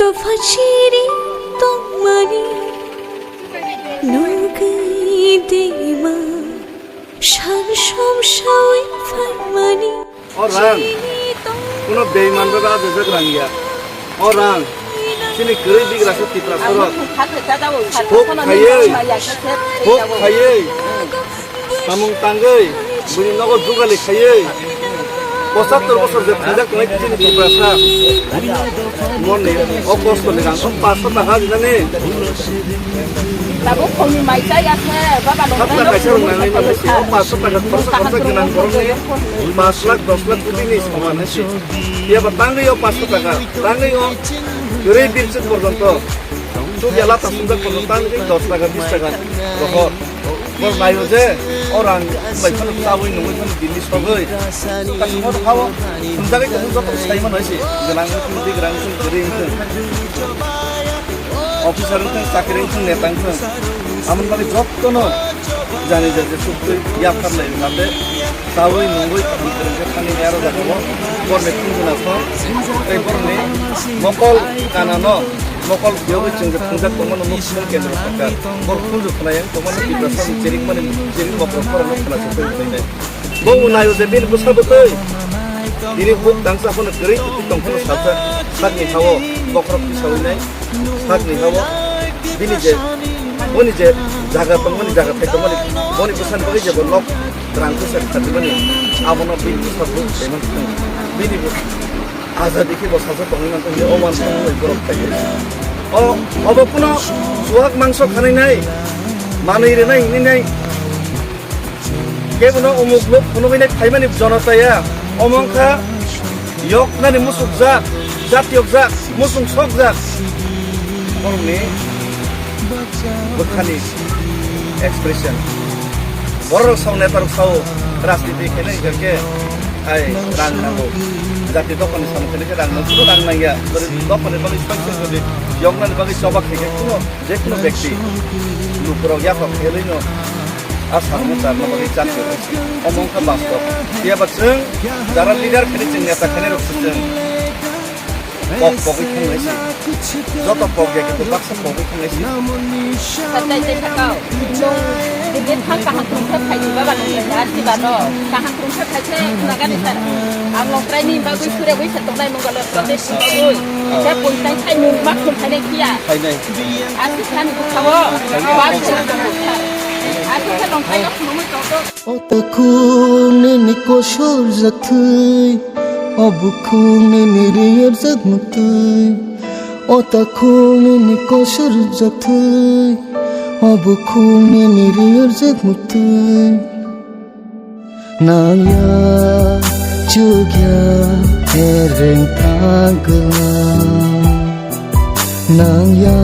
দফাচিরি তোমারি নগদেমা সারসমসাই ফারমানি Orang kuno beiman ba de zek rangia orang sini keri di rasa tipra sorot hok khaye samung tanggei buni nogo dugali khaye 75 বছর যে পূজা করে চিনি tipra sa মনে August করে গান 500 টাকা জানে Lagu kami mai saya ke, bapa long. Apa kaca orang lain mana sih? Masuk pada proses kenang korongnya, 5 lakh 10 lakh rupiah nih sama nasi. Dia bertanggung yo 500 টাকা, tanggung yo, juri bircet berkonto. Tuh dia latah sudah kontan sih 10 টাকা 20 টাকা. Rohor, bor mayu je orang baik kan tahu ini mungkin jenis sebagai. Kan semua tuh kau, sebentar itu tuh saya mana sih? Genang itu di gerang itu juri itu. Officer চাকরি নেতা আমার মানে যত জানি যে সত্যি ইয়া পারলে তাতে তাওই নঙ্গই খানি আরো দেখাবো গরমে কিন্তু না এই গরমে মকল কানানো মকল বিয়োগে চিংকে ফুঁজা তোমার মুখ্য কেন্দ্র সরকার বড় ফুঁজু খোলায় তোমার বিপ্রাসন চেরিক মানে চেরিক বকর করানো খোলা সত্যি বউ নাইও যে বিল বুঝাবতই ini buat bangsa pun negeri itu tongkol saja saat ni hawa bokrok pisau ini saat ni hawa ini je oni je jaga pengmani jaga pekomani oni pesan bagi je bolok terangku serta bani abono bin sabu dengan bini bu azad iki bos saja penginan tu oman semua bokrok kaye oh obo puno suak mangso khanai nai manai re nai ini nai ke puno umuk lok puno ini thaimani janata ya omongka yok nani musuk zak yok zak musung sok zak ini bukan expression borok sau netar sau rasniti kene kerke ai rang nago jati dokon sama kene rang nago sudah rang nangya dari dokon bagi sponsor jadi yok nani bagi coba kene kuno je kuno ব্যক্তি lupurok ya kok helino asal mutar bagi cantik omong ke bastop dia berseng cara leader kini cengnya tak kini rukseng pok itu nasi joto pok ya gitu paksa pok itu nasi Santai saya kau, dong dia hang kahang tungkap kayu bapa long ya di baro kahang tungkap kayu naga di sana. Amlong training bagus sudah bagus satu lain menggalau proses bagus. Saya pun saya mungkin pun saya kia. Asal kan itu kau, bagus. Otakune kosor zatui obukune niriyar zagmutui Otakune kosor zatui obukune niriyar zagmutui Naya jugya ereng tagla Naya